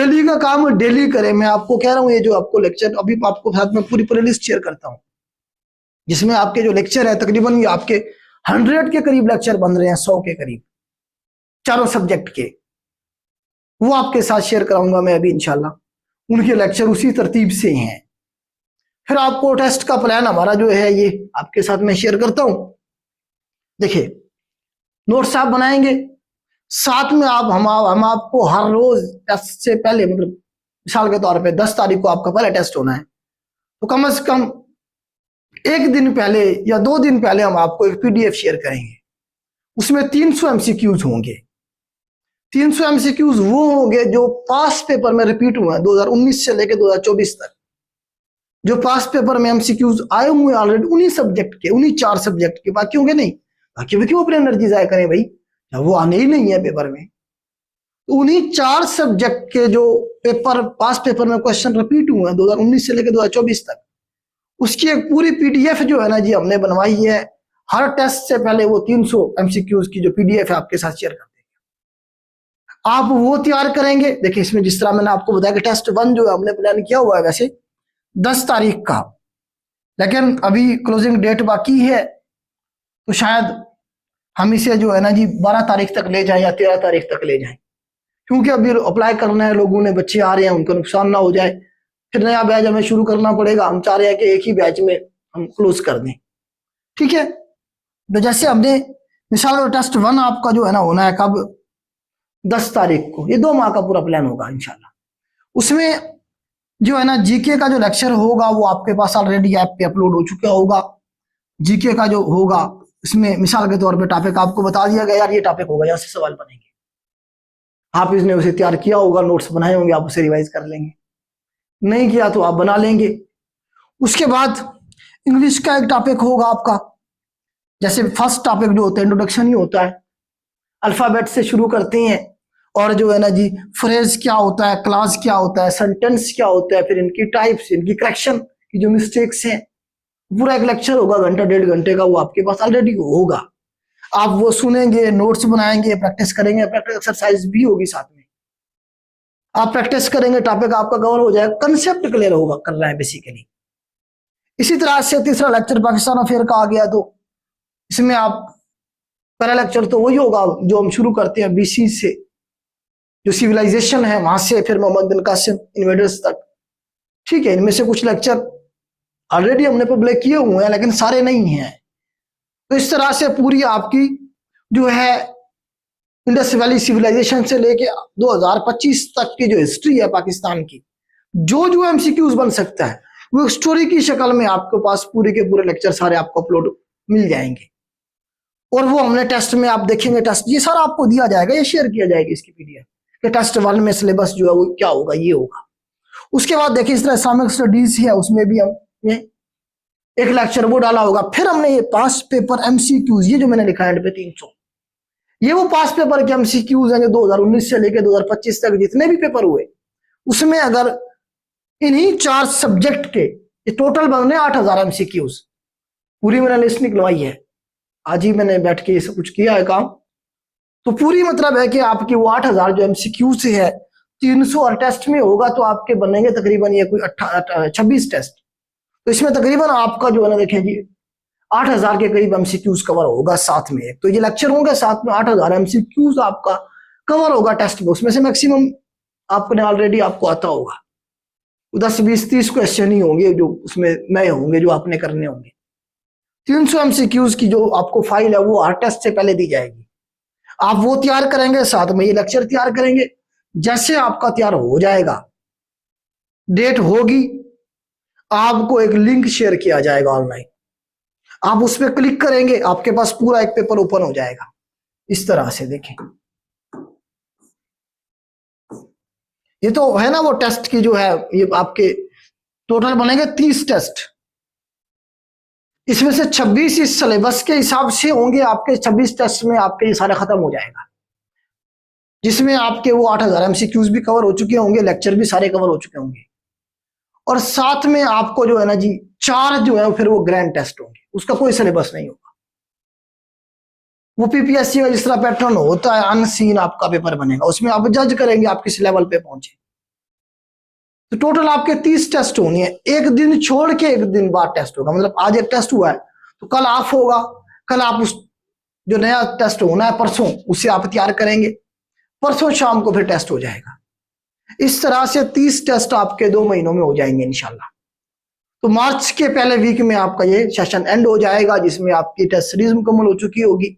Daily का काम daily करें। मैं आपको कह रहा हूँ, ये जो आपको लेक्चर अभी आपको साथ में पूरी प्लेलिस्ट शेयर करता हूँ, जिसमें आपके जो लेक्चर है तकरीबन ये आपके 100 के करीब लेक्चर बन रहे हैं, 100 के करीब चारों सब्जेक्ट के, वो आपके साथ शेयर कराऊंगा मैं अभी इंशाल्लाह। उनके लेक्चर उसी तरतीब से हैं। फिर आपको टेस्ट का प्लान हमारा जो है ये आपके साथ में शेयर करता हूं। देखिए, नोट्स आप बनाएंगे, साथ में हम आपको हर रोज टेस्ट से पहले, मतलब मिसाल के तौर पे 10 तारीख को आपका पहला टेस्ट होना है, तो कम से कम एक दिन पहले या 2 दिन पहले हम आपको एक पीडीएफ शेयर करेंगे। उसमें 300 एमसीक्यूज होंगे। 300 एमसीक्यूज वो होंगे जो पास पेपर में रिपीट हुए हैं 2019 से लेकर 2024 तक। जो पास पेपर में एमसीक्यूज आए हुए ऑलरेडी उन्हीं सब्जेक्ट के, उन्हीं 4 सब्जेक्ट के, बाकी होंगे नहीं। बाकी भी क्यों अपनी एनर्जी जाया करें भाई, वो आने ही नहीं है पेपर में। तो उन्हीं 4 सब्जेक्ट के जो पेपर पास पेपर में क्वेश्चन रिपीट हुए हैं 2019 से लेकर 2024 तक, उसकी एक पूरी पीडीएफ जो है ना जी हमने बनवाई है। हर टेस्ट से पहले वो 300 एमसीक्यूज की जो पीडीएफ है आपके साथ शेयर कर देंगे। आप वो तैयार करेंगे। देखिए, इसमें जिस तरह मैंने आपको बताया कि टेस्ट 1 जो है हमने प्लान किया हुआ है वैसे 10 तारीख का, लेकिन अभी क्लोजिंग डेट बाकी है, तो शायद हम इसे जो है ना जी 12 तारीख तक ले जाएं या 13 तारीख तक ले जाएं, क्योंकि अभी अप्लाई करना है लोगों ने, बच्चे आ रहे हैं, उनको नुकसान ना हो जाए, फिर नया बैच हमें शुरू करना पड़ेगा। हम चाह रहे हैं कि एक ही बैच में हम क्लोज कर दें, ठीक है। तो जैसे हमने मिसाल टेस्ट 1 आपका जो है ना होना है कब, 10 तारीख को। ये 2 माह का पूरा प्लान होगा इंशाल्लाह। उसमें जो है ना जीके का जो लेक्चर होगा वो आपके पास ऑलरेडी ऐप पे अपलोड हो चुका होगा। जीके का जो होगा इसमें मिसाल के तौर पे टॉपिक आपको बता दिया गया, यार ये टॉपिक होगा, यहाँ से सवाल बनेंगे, आप इसने उसे तैयार किया होगा, नोट्स बनाए होंगे, आप उसे रिवाइज कर लेंगे, नहीं किया तो आप बना लेंगे। उसके बाद इंग्लिश का एक टॉपिक होगा आपका। जैसे फर्स्ट टॉपिक जो होता है इंट्रोडक्शन ही होता है, अल्फाबेट से शुरू करते हैं, और जो है ना जी फ्रेज क्या होता है, क्लास क्या होता है, सेंटेंस क्या होता है, फिर इनकी टाइप्स, इनकी करेक्शन की जो मिस्टेक्स हैं, पूरा एक लेक्चर होगा 1.5 घंटे का, वो आपके पास ऑलरेडी होगा। आप वो सुनेंगे, नोट्स बनाएंगे, प्रैक्टिस करेंगे, प्रैक्टिस एक्सरसाइज भी होगी साथ में। आप प्रैक्टिस करेंगे, टॉपिक आपका कवर हो जाएगा, कंसेप्ट क्लियर होगा कर रहा है बेसिकली। इसी तरह से तीसरा लेक्चर पाकिस्तान अफेयर का आ गया, तो इसमें आप पहला लेक्चर तो वही होगा जो हम शुरू करते हैं बीसी से, जो सिविलाइजेशन है वहां से फिर मोहम्मद बिन कासिम इन्वेडर्स तक, ठीक है। इनमें से कुछ लेक्चर ऑलरेडी हमने पब्लिक किए हुए हैं लेकिन सारे नहीं हैं। तो इस तरह से पूरी आपकी जो है इंडस वैली सिविलाइजेशन से लेके 2025 तक की जो हिस्ट्री है पाकिस्तान की, जो जो एमसीक्यूज बन सकता है वो स्टोरी की शक्ल में आपके पास पूरे के पूरे लेक्चर सारे आपको अपलोड मिल जाएंगे। और वो हमने टेस्ट में आप देखेंगे, टेस्ट ये सारा आपको दिया जाएगा, ये शेयर किया जाएगा इसकी पीडीएफ कि टेस्ट 1 में सिलेबस जो है वो क्या होगा, ये होगा। उसके बाद देखिए इस तरह इस्लामिक स्टडीज है, उसमें भी हमने एक लेक्चर वो डाला होगा। फिर हमने ये पास पेपर एमसीक्यूज, ये जो मैंने लिखा है पे 300, ये वो पास पेपर के एमसीक्यूज हैं जो 2019 से लेकर 2025 तक जितने भी पेपर हुए, उसमें अगर इन्हीं 4 सब्जेक्ट के ये टोटल बने 8000 एमसीक्यूज, पूरी मैंने लिस्ट निकलवाई है, आज ही मैंने बैठ के ये सब कुछ किया है काम। तो पूरी मतलब है कि आपकी वो 8000 जो एमसीक्यू से है 300 और टेस्ट में होगा तो आपके बनेंगे तकरीबन ये कोई 26 टेस्ट। तो इसमें तकरीबन आपका जो है ना देखें जी 8000 के करीब एमसीक्यूज कवर होगा साथ में। तो ये लेक्चर होंगे साथ में 8000 एमसीक्यूज आपका कवर होगा टेस्ट में। उसमें से मैक्सिमम आपने ऑलरेडी आपको आता होगा, 10 20 30 क्वेश्चन ही होंगे जो उसमें नए होंगे जो आपने करने होंगे। 300 एमसीक्यूज की जो आपको फाइल है वो हर टेस्ट से पहले दी जाएगी, आप वो तैयार करेंगे, साथ में ये लेक्चर तैयार करेंगे। जैसे आपका तैयार हो जाएगा, डेट होगी, आपको एक लिंक शेयर किया जाएगा ऑनलाइन, आप उस पर क्लिक करेंगे, आपके पास पूरा एक पेपर ओपन हो जाएगा। इस तरह से देखें, ये तो है ना वो टेस्ट की जो है, ये आपके टोटल बनेंगे 30 टेस्ट। इसमें से 26 इस सिलेबस के हिसाब से होंगे आपके, 26 टेस्ट में आपके ये सारा खत्म हो जाएगा, जिसमें आपके वो 8000 एमसीक्यूज भी कवर हो चुके होंगे, लेक्चर भी सारे कवर हो चुके होंगे, और साथ में आपको जो है ना जी 4 जो है फिर वो ग्रैंड टेस्ट होंगे, उसका कोई सिलेबस नहीं होगा। वो पीपीएससी का जिस तरह पैटर्न होता है, अनसीन आपका पेपर बनेगा, उसमें आप जज करेंगे आप किस लेवल पे पहुंचे। तो टोटल आपके 30 टेस्ट होनी है, एक दिन छोड़ के एक दिन बाद टेस्ट होगा। मतलब आज एक टेस्ट हुआ है तो कल ऑफ होगा, कल आप उस जो नया टेस्ट होना है परसों उसे आप तैयार करेंगे, परसों शाम को फिर टेस्ट हो जाएगा। इस तरह से 30 टेस्ट आपके 2 महीनों में हो जाएंगे इंशाल्लाह। तो मार्च के पहले वीक में आपका ये सेशन एंड हो जाएगा, जिसमें आपकी टेस्ट सीरीज मुकम्मल हो चुकी होगी।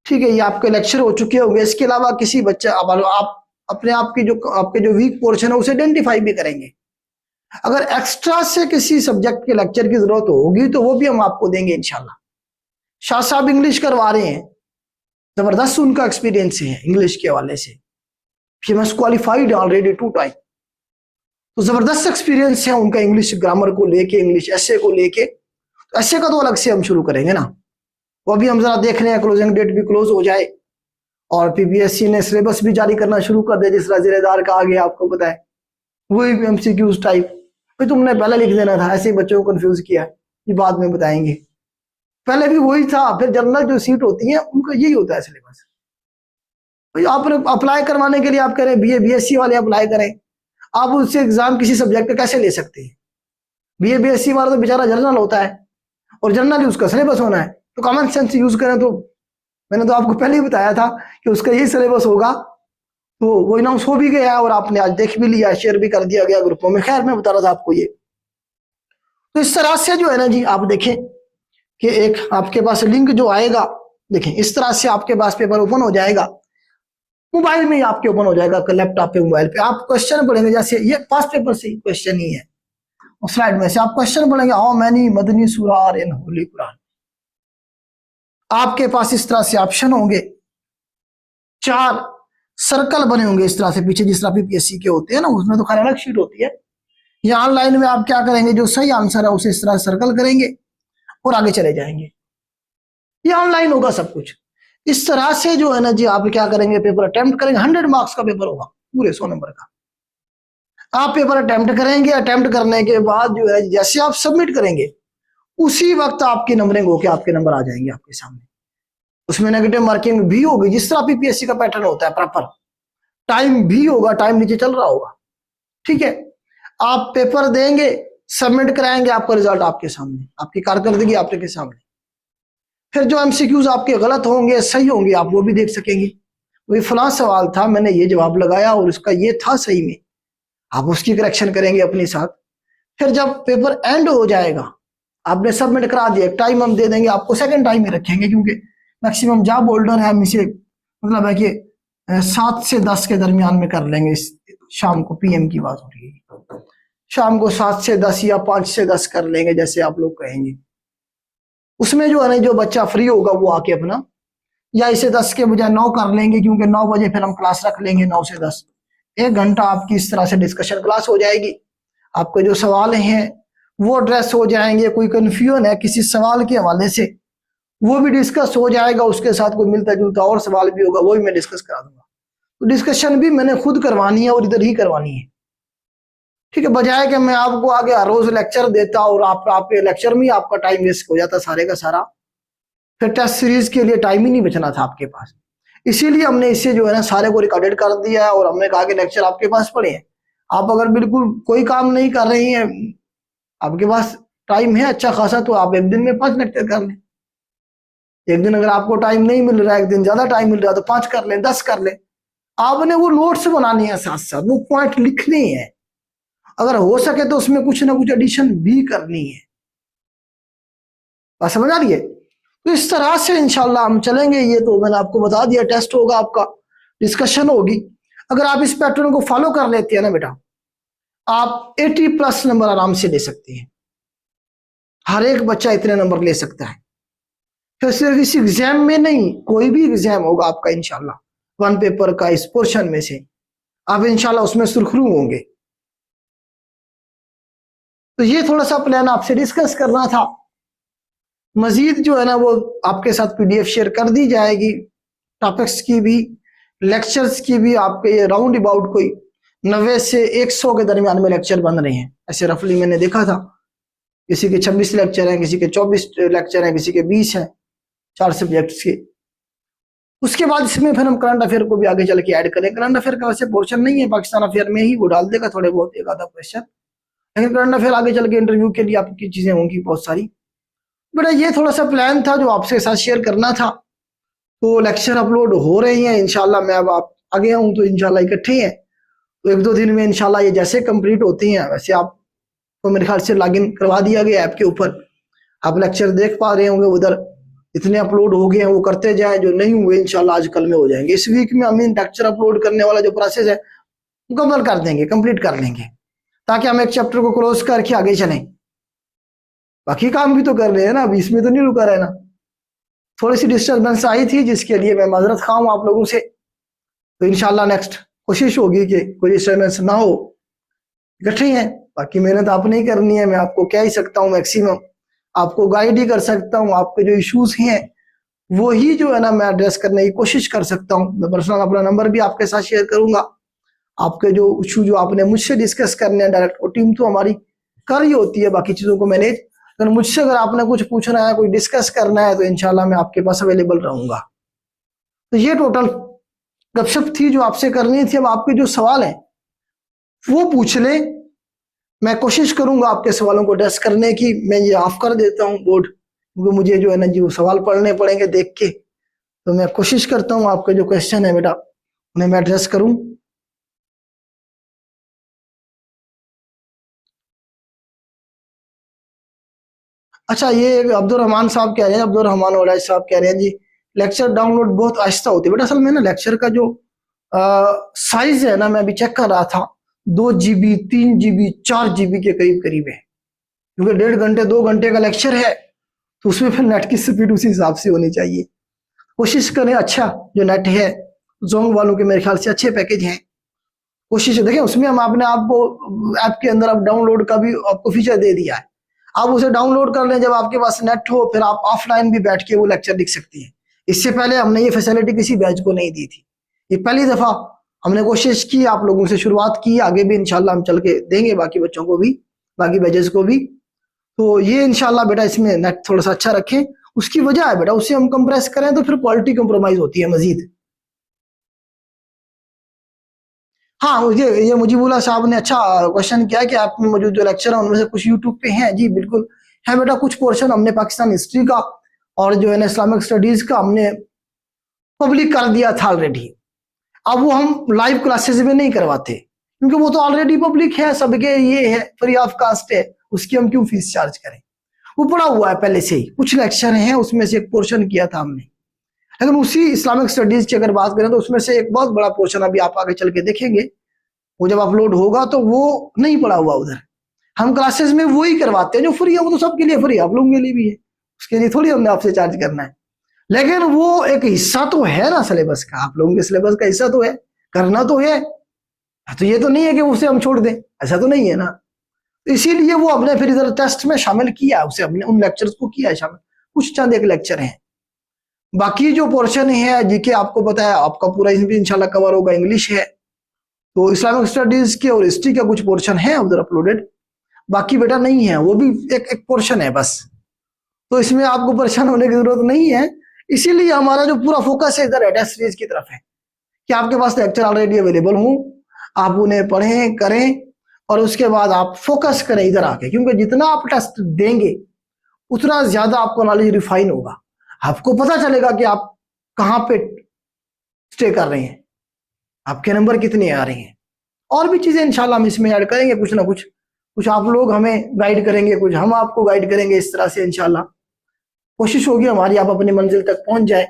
ठीक है, ये आपके लेक्चर हो चुके होंगे। इसके अलावा किसी बच्चे आप अपने आप की जो आपके जो वीक पोर्शन है उसे आइडेंटिफाई भी करेंगे। अगर एक्स्ट्रा से किसी सब्जेक्ट के लेक्चर की जरूरत होगी तो वो भी हम आपको देंगे इंशाल्लाह। शाह साहब इंग्लिश करवा रहे हैं, जबरदस्त उनका एक्सपीरियंस है इंग्लिश के हवाले से, फेमस क्वालिफाइड ऑलरेडी 2 टाइम, तो जबरदस्त एक्सपीरियंस है उनका इंग्लिश ग्रामर को लेके, इंग्लिश एसे को लेके। तो एसे का तो अलग से हम शुरू करेंगे ना, वो भी हम जरा देख रहे हैं, क्लोजिंग डेट भी क्लोज हो जाए और पीपीएससी ने सिलेबस भी जारी करना शुरू कर दिया, जिस तरह जिलेदार का आगे आपको पता है, वही एमसीक्यूज टाइप। भाई तुमने पहले लिख देना था, ऐसे ही बच्चों को कंफ्यूज किया, ये बाद में बताएंगे। पहले भी वही था, फिर जनरल जो सीट होती है उनका यही होता है सिलेबस। भाई आप अप्लाई करवाने के लिए आप कह रहे हैं बीएससी वाले अप्लाई करें, आप उससे एग्जाम किसी सब्जेक्ट का कैसे ले सकते हैं? बीएससी वाला तो बेचारा जनरल होता है और जनरल उसका सिलेबस होना है, तो कॉमन सेंस यूज करें। तो मैंने तो आपको पहले ही बताया था कि उसका यही सिलेबस होगा, तो वो अनाउंस हो भी गया और आपने आज देख भी लिया, शेयर भी कर दिया गया ग्रुपों में। खैर मैं बता रहा था आपको ये। तो इस तरह से जो है ना जी, आप देखें कि एक आपके पास लिंक जो आएगा, देखें इस तरह से आपके पास पेपर ओपन हो जाएगा, मोबाइल में ही आपके ओपन हो जाएगा, लैपटॉप पे, मोबाइल पे। आप क्वेश्चन पढ़ेंगे, जैसे ये पास्ट पेपर से क्वेश्चन ही है, स्लाइड में से आप क्वेश्चन पढ़ेंगे, हाउ मेनी मदनी सूरार इन होली कुरान। आपके पास इस तरह से ऑप्शन होंगे, 4 सर्कल बने होंगे इस तरह से पीछे, जिस तरह पीपीएससी के होते हैं ना, उसमें तो खाली अलग शीट होती है। या ऑनलाइन में आप क्या करेंगे, जो सही आंसर है उसे इस तरह सर्कल करेंगे और आगे चले जाएंगे। ये ऑनलाइन होगा सब कुछ। इस तरह से जो है ना जी, आप क्या करेंगे, पेपर अटेम्प्ट करेंगे। 100 मार्क्स का पेपर होगा, पूरे 100 नंबर का। आप पेपर अटेम्प्ट करेंगे, अटेम्प्ट करने के बाद जो है जैसे आप सबमिट करेंगे उसी वक्त आपकी नंबरिंग होकर आपके नंबर आ जाएंगे आपके सामने। उसमें नेगेटिव मार्किंग भी होगी, जिस तरह पीपीएससी का पैटर्न होता है प्रॉपर। टाइम भी होगा, टाइम नीचे चल रहा होगा। ठीक है, आप पेपर देंगे, सबमिट कराएंगे, आपका रिजल्ट आपके सामने, आपकी कारकर्दगी आपके सामने। फिर जो एमसीक्यूज आपके गलत होंगे सही होंगे आप वो भी देख सकेंगे, वही फलां सवाल था मैंने ये जवाब लगाया और उसका ये था सही में, आप उसकी करेक्शन करेंगे अपने साथ। फिर जब पेपर एंड हो जाएगा, आपने सबमिट करा दिया, टाइम हम दे देंगे आपको, सेकंड टाइम ही रखेंगे, क्योंकि मैक्सिमम जॉब होल्डर है, हम इसे मतलब है कि 7 से 10 के दरमियान में कर लेंगे। शाम को पीएम की बात हो रही है, शाम को 7 से 10 या 5 से 10 कर लेंगे, जैसे आप लोग कहेंगे। उसमें जो है ना, जो बच्चा फ्री होगा वो आके अपना, या इसे 10 के बजाय 9 कर लेंगे, क्योंकि 9 बजे फिर हम क्लास रख लेंगे, 9 से 10 1 घंटा आपकी इस तरह से डिस्कशन क्लास हो जाएगी। आपके जो सवाल हैं वो एड्रेस हो जाएंगे, कोई कंफ्यूजन है किसी सवाल के हवाले से वो भी डिस्कस हो जाएगा, उसके साथ कोई मिलता जुलता और सवाल भी होगा वो भी मैं डिस्कस करा दूंगा। तो डिस्कशन भी मैंने खुद करवानी है और इधर ही करवानी है। ठीक है, बजाय कि मैं आपको आगे हर रोज लेक्चर देता और आपके लेक्चर में ही आपका टाइम वेस्ट हो जाता सारे का सारा, फिर टेस्ट सीरीज के लिए टाइम ही नहीं बचना था आपके पास। इसीलिए हमने इसे जो है ना सारे को रिकॉर्डेड कर दिया है और हमने कहा कि लेक्चर आपके पास पड़े हैं। आप अगर बिल्कुल कोई काम नहीं कर रही हैं, आपके पास टाइम है अच्छा खासा, तो आप एक दिन में 5 लेक्चर कर लें। एक दिन अगर आपको टाइम नहीं मिल रहा है, एक दिन ज्यादा टाइम मिल रहा है, तो 5 कर लें, 10 कर लें। आपने वो नोट्स बनानी है, साथ साथ वो पॉइंट लिखने हैं, अगर हो सके तो उसमें कुछ ना कुछ एडिशन भी करनी है। बात समझ आ रही है? तो इस तरह से इंशाल्लाह हम चलेंगे। ये तो मैंने आपको बता दिया, टेस्ट होगा आपका, डिस्कशन होगी। अगर आप इस पैटर्न को फॉलो कर लेते हैं ना बेटा, आप 80+ नंबर आराम से ले सकते हैं। हर एक बच्चा इतने नंबर ले सकता है। फिर सिर्फ इस एग्जाम में नहीं, कोई भी एग्जाम होगा आपका इंशाल्लाह, 1 पेपर का इस पोर्शन में से आप इंशाल्लाह उसमें सुरखरू होंगे। तो ये थोड़ा सा प्लान आपसे डिस्कस करना था। मजीद जो है ना वो आपके साथ पीडीएफ शेयर कर दी जाएगी, टॉपिक्स की भी, लेक्चर्स की भी। आपके ये राउंड अबाउट कोई 90 से 100 के दरमियान में लेक्चर बन रहे हैं, ऐसे रफली मैंने देखा था। किसी के 26 लेक्चर हैं, किसी के 24 लेक्चर हैं, किसी के 20 हैं, 4 सब्जेक्ट्स के। उसके बाद इसमें फिर हम करंट अफेयर को भी आगे चल के ऐड करें। करंट अफेयर का वैसे पोर्शन नहीं है, पाकिस्तान अफेयर में ही वो डाल देगा थोड़े बहुत एक आधा क्वेश्चन, लेकिन करंट अफेयर आगे चल के इंटरव्यू के लिए आपकी चीजें होंगी बहुत सारी। बेटा ये थोड़ा सा प्लान था जो आपसे साथ शेयर करना था। तो लेक्चर अपलोड हो रहे हैं इंशाल्लाह, मैं अब आप आ गया हूँ तो इंशाल्लाह इकट्ठे हैं, तो एक दो दिन में इंशाल्लाह ये जैसे कंप्लीट होती हैं वैसे आपको मेरे ख्याल से लॉगिन करवा दिया गया ऐप के ऊपर, आप लेक्चर देख पा रहे होंगे उधर, इतने अपलोड हो गए हैं वो करते जाएं, जो नहीं हुए इंशाल्लाह आज कल में हो जाएंगे। इस वीक में हम लेक्चर अपलोड करने वाला जो प्रोसेस है मुकम्मल कर देंगे, कंप्लीट कर लेंगे, ताकि हम एक चैप्टर को क्लोज करके आगे चलें। बाकी काम भी तो कर रहे हैं ना, अभी इसमें तो नहीं रुका रहना। थोड़ी सी डिस्टर्बेंस आई थी जिसके लिए मैं माजरत खा हूं आप लोगों से, तो इंशाल्लाह नेक्स्ट कोशिश होगी कि कोई डिस्टर्बेंस ना हो। इकट्ठे हैं, बाकी मेहनत आपने ही करनी है, मैं आपको क्या ही सकता हूँ, मैक्सिमम आपको गाइड ही कर सकता हूँ, आपके जो इश्यूज हैं वो ही जो है ना मैं एड्रेस करने की कोशिश कर सकता हूँ। मैं पर्सनल अपना नंबर भी आपके साथ शेयर करूंगा, आपके जो इशू जो आपने मुझसे डिस्कस करने हैं डायरेक्ट, वो टीम तो हमारी कर ही होती है बाकी चीजों को मैनेज, लेकिन मुझसे अगर आपने कुछ पूछना है, कोई डिस्कस करना है, तो इंशाल्लाह मैं आपके पास अवेलेबल रहूंगा। तो ये टोटल गपशप थी जो आपसे करनी थी। अब आपके जो सवाल है वो पूछ ले, मैं कोशिश करूंगा आपके सवालों को एड्रेस करने की। मैं ये ऑफ कर देता हूँ बोर्ड, क्योंकि मुझे जो है ना जी वो सवाल पढ़ने पड़ेंगे देख के, तो मैं कोशिश करता हूँ आपके जो क्वेश्चन है बेटा उन्हें मैं एड्रेस करूं। अच्छा, ये अब्दुल रहमान साहब कह रहे हैं, अब्दुल रहमान वड़ाई साहब कह रहे हैं जी लेक्चर डाउनलोड बहुत आहिस्ता होती है। बेटा असल में ना लेक्चर का जो साइज है ना, मैं अभी चेक कर रहा था, 2 GB 3 GB 4 GB के करीब करीब है, क्योंकि 1.5 घंटे 2 घंटे का लेक्चर है, तो उसमें फिर नेट की स्पीड उसी हिसाब से होनी चाहिए। कोशिश करें अच्छा जो नेट है, जोंग वालों के मेरे ख्याल से अच्छे पैकेज हैं, कोशिश देखें उसमें हम आपने आपको ऐप के अंदर अब डाउनलोड का भी आपको फीचर दे दिया है, आप उसे डाउनलोड कर लें, जब आपके पास नेट हो फिर आप ऑफलाइन भी बैठ के वो लेक्चर लिख सकती हैं। इससे पहले हमने ये फैसिलिटी किसी बैच को नहीं दी थी, ये पहली दफा हमने कोशिश की, आप लोगों से शुरुआत की, आगे भी इंशाल्लाह हम चल के देंगे बाकी बच्चों को भी, बाकी बैचेस को भी। तो ये इंशाल्लाह बेटा इसमें नेट थोड़ा सा अच्छा रखें, उसकी वजह है बेटा उससे हम कंप्रेस करें तो फिर क्वालिटी कंप्रोमाइज होती है मजीद। हाँ, मुझे ये मुजीबुल्लाह साहब ने अच्छा क्वेश्चन किया कि आप में मौजूद जो लेक्चर है उनमें से कुछ यूट्यूब पे हैं। जी बिल्कुल है बेटा, कुछ पोर्शन हमने पाकिस्तान हिस्ट्री का और जो है ना इस्लामिक स्टडीज का हमने पब्लिक कर दिया था ऑलरेडी। अब वो हम लाइव क्लासेस में नहीं करवाते, क्योंकि वो तो ऑलरेडी पब्लिक है, सबके ये है, फ्री ऑफ कास्ट है, उसकी हम क्यों फीस चार्ज करें। वो पड़ा हुआ है पहले से ही, कुछ लेक्चर हैं उसमें से एक पोर्शन किया था हमने। लेकिन उसी इस्लामिक स्टडीज की अगर बात करें तो उसमें से एक बहुत बड़ा पोर्शन अभी आप आगे चल के देखेंगे, वो जब अपलोड होगा तो वो नहीं पड़ा हुआ उधर। हम क्लासेस में वो ही करवाते हैं जो फ्री है, वो तो सबके लिए फ्री है, आप लोगों के लिए भी है, उसके लिए थोड़ी हमने आपसे चार्ज करना है। लेकिन वो एक हिस्सा तो है ना सिलेबस का, आप लोगों के सिलेबस का हिस्सा तो है, करना तो है। तो ये तो नहीं है कि उसे हम छोड़ दें, ऐसा तो नहीं है ना। इसीलिए वो हमने फिर इधर टेस्ट में शामिल किया, उसे हमने उन लेक्चर्स को किया है शामिल, कुछ चंद एक लेक्चर हैं। बाकी जो पोर्शन है जीके आपको पता है आपका पूरा इंशाल्लाह कवर होगा, इंग्लिश है, तो इस्लामिक स्टडीज के और हिस्ट्री का कुछ पोर्शन है उधर अपलोडेड, बाकी बेटा नहीं है, वो भी एक पोर्शन है बस। तो इसमें आपको परेशान होने की जरूरत नहीं है, इसीलिए हमारा जो पूरा फोकस है इधर टेस्ट सीरीज की तरफ है कि आपके पास लेक्चर ऑलरेडी अवेलेबल हो, आप उन्हें पढ़ें करें और उसके बाद आप फोकस करें इधर आके, क्योंकि जितना आप टेस्ट देंगे उतना ज्यादा आपको नॉलेज रिफाइन होगा, आपको पता चलेगा कि आप कहाँ पे स्टे कर रहे हैं, आपके नंबर कितने आ रहे हैं। और भी चीजें इंशाल्लाह हम इसमें ऐड करेंगे, कुछ ना कुछ, कुछ आप लोग हमें गाइड करेंगे, कुछ हम आपको गाइड करेंगे, इस तरह से इंशाल्लाह कोशिश होगी हमारी आप अपनी मंजिल तक पहुंच जाए।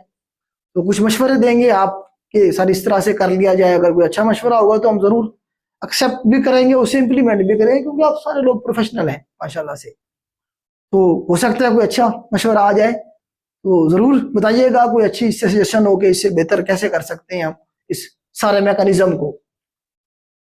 तो कुछ मशवरे देंगे आपके सर, इस तरह से कर लिया जाए, अगर कोई अच्छा मशवरा होगा तो हम जरूर एक्सेप्ट भी करेंगे, उसे इम्प्लीमेंट भी करेंगे, क्योंकि आप सारे लोग प्रोफेशनल हैं माशाल्लाह से। तो हो सकता है कोई अच्छा मशवरा आ जाए, तो जरूर बताइएगा, कोई अच्छी सजेशन हो कि इससे बेहतर कैसे कर सकते हैं हम इस सारे मैकेनिज्म को।